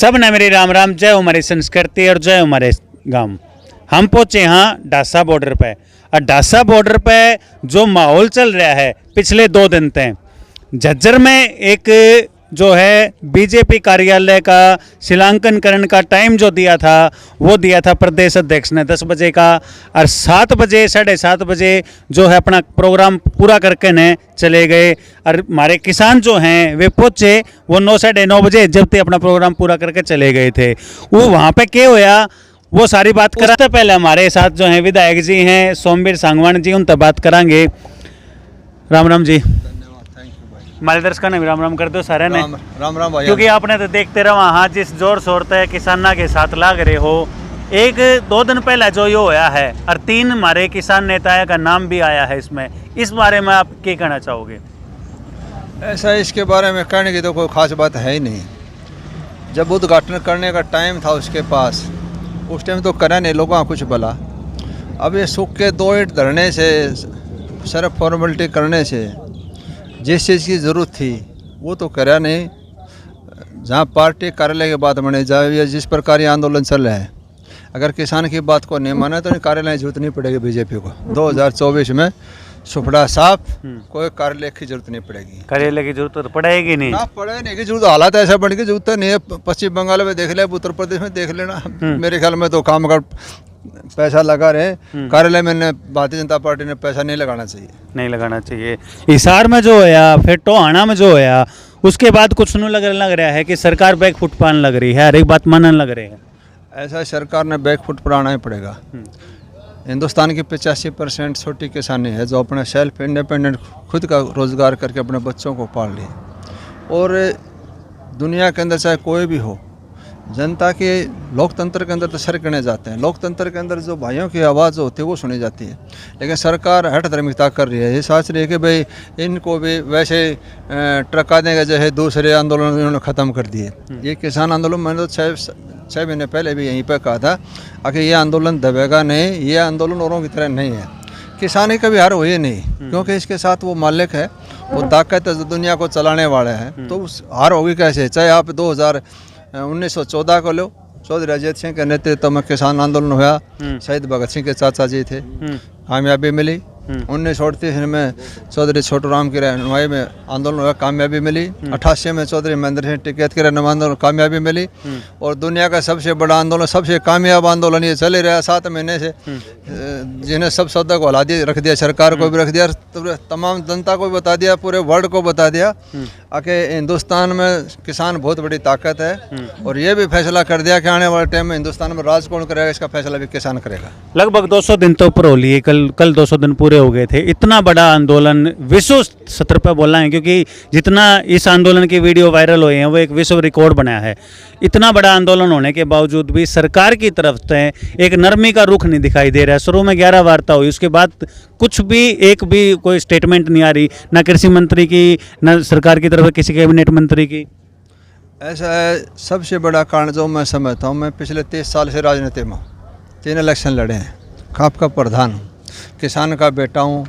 सब ने मेरी राम राम, जय हमारी संस्कृति और जय हमारे गांव। हम पहुंचे यहाँ डासा बॉर्डर पे, और डासा बॉर्डर पे जो माहौल चल रहा है पिछले 2 दिन से, झज्जर में एक जो है बीजेपी कार्यालय का शिलान्यासन करने का टाइम जो दिया था वो दिया था प्रदेश अध्यक्ष ने 10 बजे का, और 7 बजे 7:30 बजे जो है अपना प्रोग्राम पूरा करके ने चले गए। और हमारे किसान जो हैं वे पहुँचे वो 9 साढ़े 9 बजे जब तक अपना प्रोग्राम पूरा करके चले गए थे। वो वहाँ पे क्या होया वो सारी बात करा। उससे पहले हमारे साथ जो हैं विधायक जी हैं सोमवीर सांगवान जी, उन तक बात करांगे। राम राम जी। हमारे दर्शकों ने भी राम राम कर दो सारे ने। राम राम भाई। क्योंकि आपने तो देखते रहो हाँ जिस जोर शोर से किसाना के साथ लाग रहे हो। 1-2 दिन पहले जो ये होया है और 3 हमारे किसान नेताओं का नाम भी आया है इसमें, इस बारे में आप क्या कहना चाहोगे? ऐसा इसके बारे में कहने की तो कोई खास बात है ही नहीं। जब उद्घाटन करने का टाइम था उसके पास, उस टाइम तो करा नहीं लोगों का कुछ भला। अब ये सुख के 2 ईंट धरने से, सिर्फ फॉर्मेलिटी करने से जिस चीज़ की ज़रूरत थी वो तो करा नहीं। जहाँ पार्टी कार्यालय की बात बने जाए या जिस प्रकार ये आंदोलन चल रहा है, अगर किसान की बात को नहीं माना तो कार्यालय की जरूरत नहीं पड़ेगी बीजेपी को। 2024 में सुपड़ा साफ, कोई कार्यालय की जरूरत नहीं पड़ेगी। कार्यालय की जरूरत तो पड़ेगी नहीं ना, पड़ेगी की जरूरत। हालात ऐसा बन की जरूरत नहीं है। पश्चिम बंगाल में देख ले, उत्तर प्रदेश में देख लेना। मेरे ख्याल में तो काम का पैसा लगा रहे कार्यालय में, भारतीय जनता पार्टी ने पैसा नहीं लगाना चाहिए। नहीं लगाना चाहिए। हिसार में जो होया, फिर टोहाना में जो होया, उसके बाद कुछ नहीं लग रहा है कि सरकार बैक फुट पान लग रही है, हर एक बात मानने लग रही है। ऐसा सरकार ने बैक फुट पर आना ही पड़ेगा। हिंदुस्तान की 85% छोटी किसानी है जो अपने सेल्फ इंडिपेंडेंट खुद का रोज़गार करके अपने बच्चों को पाल रही है। और दुनिया के अंदर चाहे कोई भी हो, जनता के लोकतंत्र के अंदर तो सर गिने जाते हैं। लोकतंत्र के अंदर जो भाइयों की आवाज़ होती है वो सुनी जाती है। लेकिन सरकार हठ धर्मिकता कर रही है। ये सोच रही है कि भाई इनको भी वैसे ट्रका देंगे जैसे दूसरे आंदोलन इन्होंने ख़त्म कर दिए। ये किसान आंदोलन मैंने तो 6 महीने पहले भी यहीं पर कहा था कि ये आंदोलन दबेगा नहीं, ये आंदोलन औरों की तरह नहीं है। किसान ही कभी हार हुई नहीं, क्योंकि इसके साथ वो मालिक है, वो ताकत है जो दुनिया को चलाने वाले हैं। तो हार होगी कैसे? चाहे आप 1914 को लो, चौधरी अजय सिंह के नेतृत्व में किसान आंदोलन हुआ, शहीद भगत सिंह के चाचा जी थे, कामयाबी मिली। 1938 में चौधरी छोटू राम की रहनुमाई में आंदोलन हुआ, कामयाबी मिली। 88 में चौधरी महेंद्र सिंह टिकैत की रहनुमाई आंदोलन, कामयाबी मिली। और दुनिया का सबसे बड़ा आंदोलन, सबसे कामयाब आंदोलन ये चल ही रहा 7 महीने से, जिन्हें सब सौदा को हला दिया, रख दिया, सरकार को भी रख दिया, तमाम जनता को भी बता दिया, पूरे वर्ल्ड को बता दिया कि हिंदुस्तान में किसान बहुत बड़ी ताकत है। और ये भी फैसला कर दिया कि आने वाले टाइम में हिंदुस्तान में राज कौन करेगा, इसका फैसला भी किसान करेगा। लगभग 200 दिन तो ऊपर हो लिए, कल 200 दिन पूरे हो गए थे। इतना बड़ा आंदोलन विश्व स्तर पर बोला है, क्योंकि जितना इस आंदोलन की वीडियो वायरल हुए हैं वो एक विश्व रिकॉर्ड बनाया है। इतना बड़ा आंदोलन होने के बावजूद भी सरकार की तरफ से एक नरमी का रुख नहीं दिखाई दे रहा है। शुरू में 11 वार्ता हुई, उसके बाद कुछ भी एक भी कोई स्टेटमेंट नहीं आ रही, ना कृषि मंत्री की, ना सरकार की तरफ किसी कैबिनेट मंत्री की। ऐसा है, सबसे बड़ा कारण जो मैं समझता हूँ, मैं पिछले 30 साल से राजनीति में 3 इलेक्शन लड़े हैं, खाप का प्रधान हूँ, किसान का बेटा हूँ,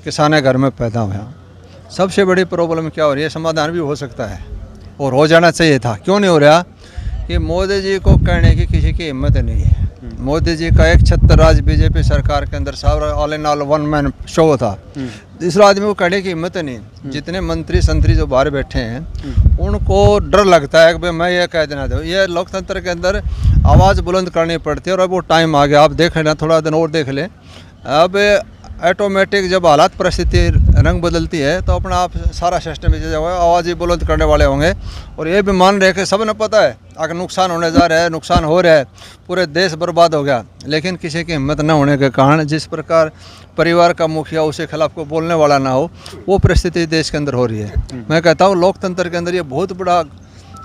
किसान घर में पैदा हुआ। सबसे बड़ी प्रॉब्लम क्या हो रही है, समाधान भी हो सकता है और हो जाना चाहिए था, क्यों नहीं हो रहा? कि मोदी जी को कहने की किसी की हिम्मत नहीं है। मोदी जी का एक छत्र राज बीजेपी सरकार के अंदर सारा all in all one man show था। दूसरा आदमी को कहने की हिम्मत नहीं। जितने मंत्री संतरी जो बाहर बैठे हैं उनको डर लगता है कि भाई मैं ये कह देना दूँ। ये लोकतंत्र के अंदर आवाज़ बुलंद करनी पड़ती है। और अब वो टाइम आ गया, आप देख लेना, थोड़ा दिन और देख लें। अब ऑटोमेटिक जब हालात परिस्थिति रंग बदलती है तो अपना आप सारा सिस्टम आवाज़ ही बुलंद करने वाले होंगे। और ये भी मान रहे कि सब ने पता है अगर नुकसान होने जा रहा है, नुकसान हो रहा है, पूरे देश बर्बाद हो गया, लेकिन किसी की हिम्मत न होने के कारण जिस प्रकार परिवार का मुखिया उसके खिलाफ कोई बोलने वाला ना हो, वो परिस्थिति देश के अंदर हो रही है। मैं कहता हूँ लोकतंत्र के अंदर ये बहुत बड़ा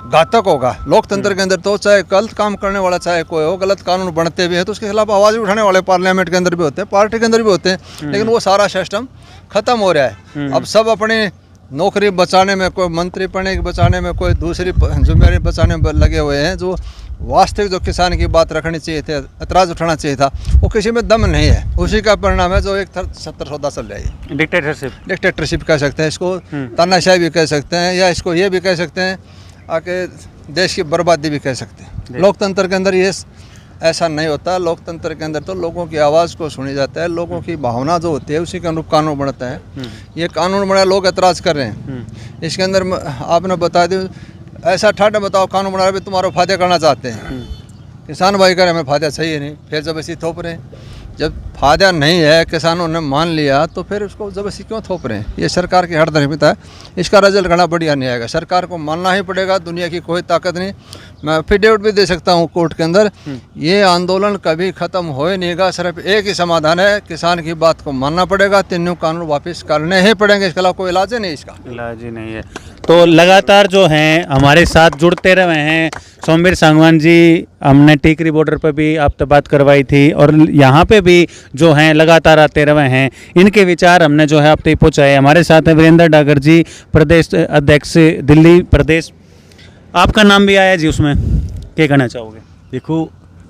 घातक होगा। लोकतंत्र के अंदर तो चाहे गलत काम करने वाला चाहे कोई हो, गलत कानून बनते भी हैं तो उसके खिलाफ आवाज़ उठाने वाले पार्लियामेंट के अंदर भी होते हैं, पार्टी के अंदर भी होते हैं, लेकिन वो सारा सिस्टम खत्म हो रहा है। अब सब अपनी नौकरी बचाने में, कोई मंत्री पढ़ने की बचाने में, कोई दूसरी जिम्मेदारी बचाने में लगे हुए हैं। जो वास्तविक जो किसान की बात रखनी चाहिए थे, एतराज़ उठाना चाहिए था, वो किसी में दम नहीं है। उसी का परिणाम है जो एक 70 सौदा चल रहा है। डिक्टेटरशिप कह सकते हैं इसको, तानाशाही भी कह सकते हैं, या इसको ये भी कह सकते हैं आके देश की बर्बादी भी कह सकते हैं। लोकतंत्र के अंदर ये ऐसा नहीं होता। लोकतंत्र के अंदर तो लोगों की आवाज़ को सुनी जाता है, लोगों की भावना जो होती है उसी के अनुरूप कानून बनता है। ये कानून बना, लोग एतराज़ कर रहे हैं इसके अंदर। आपने बता दी ऐसा ठाठा बताओ कानून बना रहे तुम्हारा फायदा करना चाहते हैं, किसान भाई कह रहे हमें फायदा चाहिए नहीं, फिर जबरदस्ती थोप रहे हैं। जब फायदा नहीं है, किसानों ने मान लिया, तो फिर उसको जबरदस्ती क्यों थोप रहे हैं? ये सरकार की हठधर्मिता है, इसका रिजल्ट घना बढ़िया नहीं आएगा। सरकार को मानना ही पड़ेगा, दुनिया की कोई ताकत नहीं। मैं एफिडेविट भी दे सकता हूँ कोर्ट के अंदर, ये आंदोलन कभी ख़त्म हो ही नहीं गा। सिर्फ एक ही समाधान है, किसान की बात को मानना पड़ेगा, तीनों कानून वापस करने ही पड़ेंगे, इसके अलावा कोई इलाज ही नहीं, इसका इलाज ही नहीं है। तो लगातार जो हैं हमारे साथ जुड़ते रहे हैं सोमवीर सांगवान जी। हमने टीकरी बॉर्डर पर भी आपसे बात करवाई थी और यहाँ पे भी जो हैं लगातार आते रहे हैं, इनके विचार हमने जो है आप तक पहुँचाए। हमारे साथ हैं वीरेंद्र डागर जी, प्रदेश अध्यक्ष दिल्ली प्रदेश। आपका नाम भी आया जी उसमें, क्या कहना चाहोगे? देखो,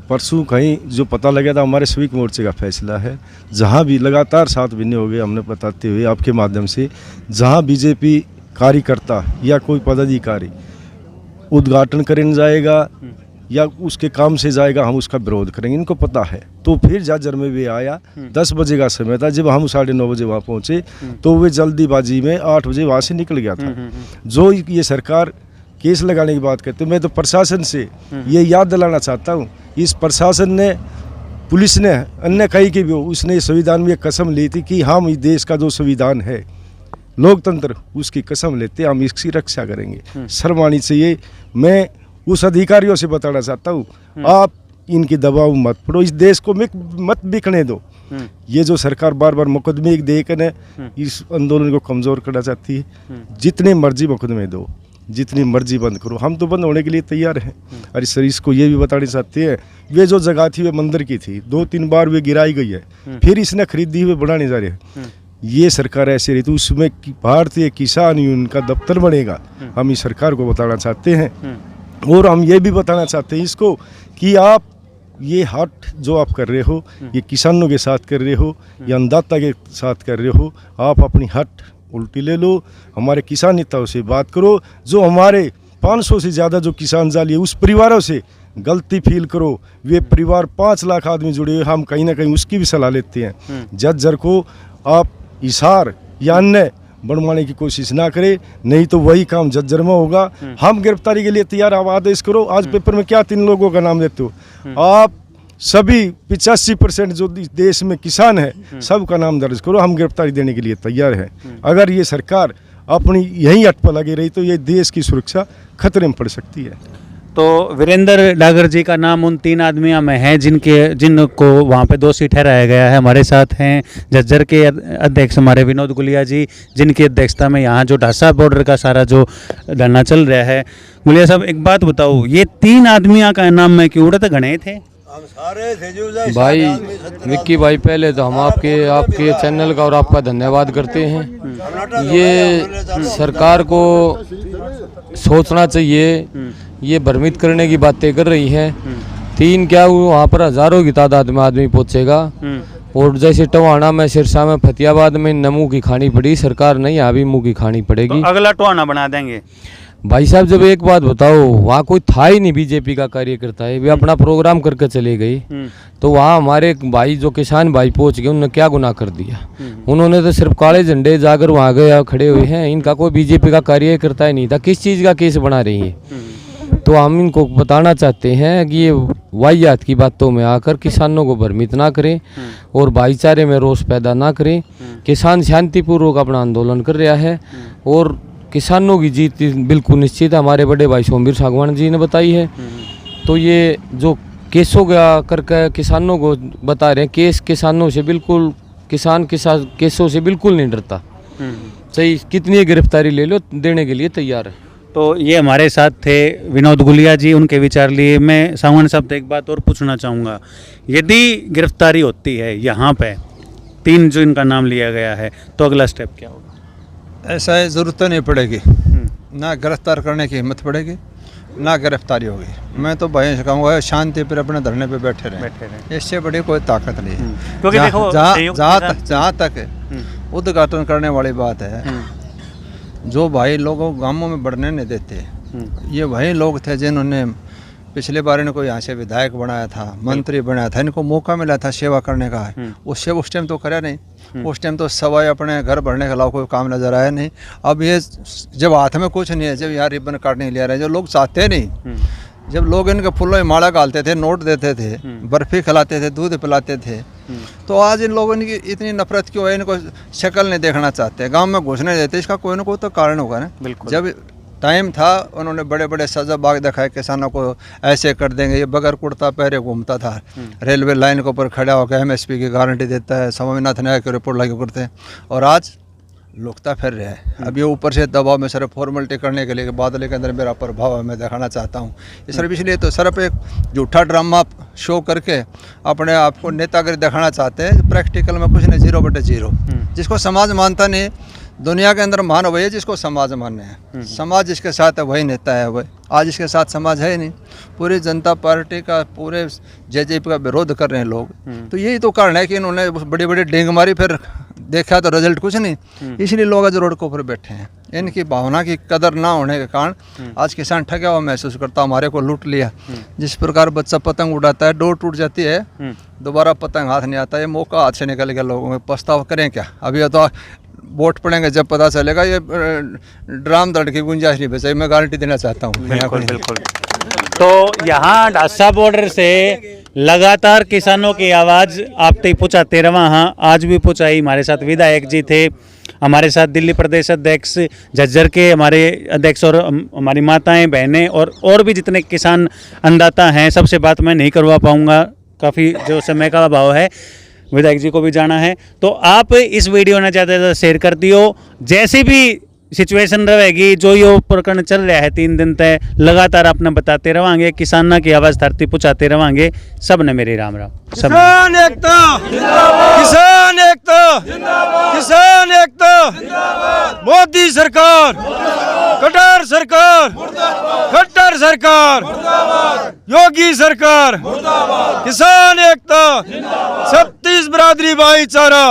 परसों कहीं जो पता लगा था हमारे श्रमिक मोर्चे का फैसला है, जहाँ भी लगातार 7 महीने हो गए हमने बताते हुए आपके माध्यम से, जहाँ बीजेपी कार्यकर्ता या कोई पदाधिकारी उद्घाटन करने जाएगा या उसके काम से जाएगा, हम उसका विरोध करेंगे, इनको पता है। तो फिर जाजर में भी आया, 10 बजे का समय था, जब हम 9:30 बजे वहाँ पहुँचे तो वे जल्दीबाजी में 8 बजे वहाँ से निकल गया था। जो ये सरकार केस लगाने की बात करते, मैं तो प्रशासन से ये याद दिलाना चाहता हूँ, इस प्रशासन ने, पुलिस ने, अन्य कहीं की भी हो, उसने संविधान में कसम ली थी कि हम इस देश का जो संविधान है, लोकतंत्र, उसकी कसम लेते हम इसकी रक्षा करेंगे। शर्म आनी चाहिए। मैं उस अधिकारियों से बताना चाहता हूँ, आप इनकी दबाव मत पड़ो, इस देश को मत बिकने दो। ये जो सरकार बार बार मुकदमे देकर इस आंदोलन को कमज़ोर करना चाहती है, जितने मर्जी मुकदमे दो, जितनी मर्जी बंद करो, हम तो बंद होने के लिए तैयार हैं। और इसको ये भी बताना चाहते हैं, वे जो जगह थी वे मंदिर की थी, 2-3 बार वे गिराई गई है, फिर इसने खरीदी हुई बनाने जा रहे हैं। ये सरकार ऐसे रही तो उसमें भारतीय किसान यूनियन का दफ्तर बनेगा, हम इस सरकार को बताना चाहते हैं। और हम ये भी बताना चाहते हैं इसको कि आप ये हट जो आप कर रहे हो, ये किसानों के साथ कर रहे हो या अन्नदाता के साथ कर रहे हो, आप अपनी हट उल्टी ले लो, हमारे किसान नेताओं से बात करो, जो हमारे 500 से ज़्यादा जो किसान जाली है उस परिवारों से गलती फील करो। वे परिवार 5 लाख आदमी जुड़े हुए, हम कहीं ना कहीं उसकी भी सलाह लेते हैं। जज्जर को आप इशार या अन्य बनवाने की कोशिश ना करें, नहीं तो वही काम जज्जर में होगा। हम गिरफ्तारी के लिए तैयार, आप आदेश करो। आज पेपर में क्या 3 लोगों का नाम देते हो आप? सभी 85% जो देश में किसान है सबका नाम दर्ज करो, हम गिरफ्तारी देने के लिए तैयार हैं। अगर ये सरकार अपनी यहीं अट पर लगी रही तो ये देश की सुरक्षा खतरे में पड़ सकती है। तो वीरेंद्र डागर जी का नाम उन 3 आदमियों में है जिनको वहाँ पे दोषी ठहराया गया है। हमारे साथ हैं जज्जर के अध्यक्ष हमारे विनोद गुलिया जी, जिनकी अध्यक्षता में यहाँ जो ढासा बॉर्डर का सारा जो धरना चल रहा है। गुलिया साहब, एक बात बताओ, ये 3 आदमियों का नाम में क्यों उड़े घने थे? भाई विक्की भाई, पहले तो हम आपके चैनल का और आपका धन्यवाद करते हैं। ये सरकार को सोचना चाहिए, ये भ्रमित करने की बातें कर रही हैं। 3 क्या वहाँ पर हजारों की तादाद में आदमी पहुँचेगा। और जैसे टवाना में, सिरसा में, फतेहाबाद में नमू की खानी पड़ी, सरकार नहीं यहाँ भी मुँह की खानी पड़ेगी। तो अगला टवाना बना देंगे। भाई साहब, जब एक बात बताओ, वहाँ कोई था ही नहीं बीजेपी का कार्यकर्ता है, वे अपना प्रोग्राम करके चले गई। तो वहाँ हमारे भाई जो किसान भाई पहुँच गए, उन्होंने क्या गुनाह कर दिया? उन्होंने तो सिर्फ काले झंडे जाकर वहाँ गए खड़े हुए हैं, इनका कोई बीजेपी का कार्यकर्ता ही नहीं था। किस चीज़ का केस बना रही है? तो हम इनको बताना चाहते हैं कि ये वाहियात की बातों में आकर किसानों को भ्रमित ना करें और भाईचारे में रोष पैदा ना करें। किसान शांतिपूर्वक अपना आंदोलन कर रहा है और किसानों की जीत बिल्कुल निश्चित है। हमारे बड़े भाई सोमवीर सांगवान जी ने बताई है। तो ये जो केसों का करके किसानों को बता रहे हैं, केस किसानों से बिल्कुल, किसान केसों से बिल्कुल नहीं डरता। सही, कितनी गिरफ्तारी ले लो, देने के लिए तैयार है। तो ये हमारे साथ थे विनोद गुलिया जी, उनके विचार लिए। मैं सांगवान साहब से एक बात और पूछना चाहूँगा, यदि गिरफ्तारी होती है यहाँ पे 3 जो इनका नाम लिया गया है, तो अगला स्टेप क्या होगा? ऐसा है, ज़रूरत तो नहीं पड़ेगी, ना गिरफ्तार करने की हिम्मत पड़ेगी, ना गिरफ्तारी होगी। मैं तो भाई से कहूँगा शांति पर अपने धरने पे बैठे रहे, इससे बड़ी कोई ताकत नहीं है। क्योंकि देखो, जहाँ तक उद्घाटन करने वाली बात है, जो भाई लोगों गांवों में बढ़ने नहीं देते, ये वही लोग थे जिन्होंने पिछले बार इनको यहाँ से विधायक बनाया था, मंत्री बनाया था, इनको मौका मिला था सेवा करने का। उससे उस टाइम तो कराया नहीं, उस टाइम तो सवाई अपने घर भरने के अलावा कोई काम नजर आया नहीं। अब ये जब हाथ में कुछ नहीं है, जब यहाँ रिबन काटने ले रहे हैं, जो लोग चाहते नहीं, जब लोग इनके फूलों में माला डालते थे, नोट देते थे, बर्फी खिलाते थे, दूध पिलाते थे, तो आज इन लोगों की इतनी नफरत क्यों है? इनको शक्ल नहीं देखना चाहते, गांव में घुसने देते। इसका कोई ना कोई तो कारण होगा ना। जब टाइम था उन्होंने बड़े बड़े सजा बाग दिखाए, किसानों को ऐसे कर देंगे। ये बगैर कुर्ता पहरे घूमता था, रेलवे लाइन के ऊपर खड़ा होकर MSP की गारंटी देता है, स्वामीनाथ न्याय की रिपोर्ट लगे करते हैं, और आज लुकता फिर रहा है। अब ये ऊपर से दबाव में सिर्फ फॉर्मेलिटी करने के लिए बादल के अंदर मेरा प्रभाव है, मैं दिखाना चाहता हूँ ये सिर्फ इसलिए, तो सिर्फ एक झूठा ड्रामा शो करके अपने आप को नेतागिरी दिखाना चाहते हैं। प्रैक्टिकल में कुछ नहीं, 0/0। जिसको समाज मानता नहीं, दुनिया के अंदर मान वही है जिसको समाज मानने है। समाज जिसके साथ है वही नेता है। वही आज इसके साथ समाज है ही नहीं। पूरी जनता पार्टी का, पूरे JJP का विरोध कर रहे हैं लोग। तो यही तो कारण है कि इन्होंने बड़ी बड़ी डेंग मारी, फिर देखा तो रिजल्ट कुछ नहीं, इसलिए लोग आज रोड के ऊपर बैठे हैं। इनकी भावना की कदर ना होने के कारण आज किसान ठगा हुआ महसूस करता, हमारे को लूट लिया। जिस प्रकार बच्चा पतंग उड़ाता है, डोर टूट जाती है, दोबारा पतंग हाथ नहीं आता, ये मौका हाथ से निकल गया। लोगों में पछतावा करें क्या? अभी तो वोट पड़ेंगे जब पता चलेगा। ये ड्राम दर्द की गुंजाइश नहीं बचाई, मैं गारंटी देना चाहता हूँ। बिल्कुल बिल्कुल। तो यहाँ डासा बॉर्डर से लगातार किसानों की आवाज़ आप तक पहुँचाते रहा। हाँ, आज भी पहुँचाई। हमारे साथ विधायक जी थे, हमारे साथ दिल्ली प्रदेश अध्यक्ष झज्जर के हमारे अध्यक्ष, और हमारी माताएं, बहनें और भी जितने किसान अन्नदाता हैं, सबसे बात मैं नहीं करवा पाऊँगा, काफ़ी जो समय का अभाव है। विधायक जी को भी जाना है, तो आप इस वीडियो ने ज़्यादा से ज़्यादा शेयर कर दियो। जैसी भी सिचुएशन रहेगी, जो ये प्रकरण चल रहा है 3 दिन तक, लगातार अपने बताते रहेंगे, किसाना की आवाज़ धरती पहुँचाते रहेंगे। सब ने मेरी राम राम। किसान एकता जिंदाबाद, किसान एकता जिंदाबाद, किसान एकता। मोदी सरकार कटार सरकार, खट्टर सरकार, योगी सरकार, किसान एकता, 36 बिरादरी भाईचारा।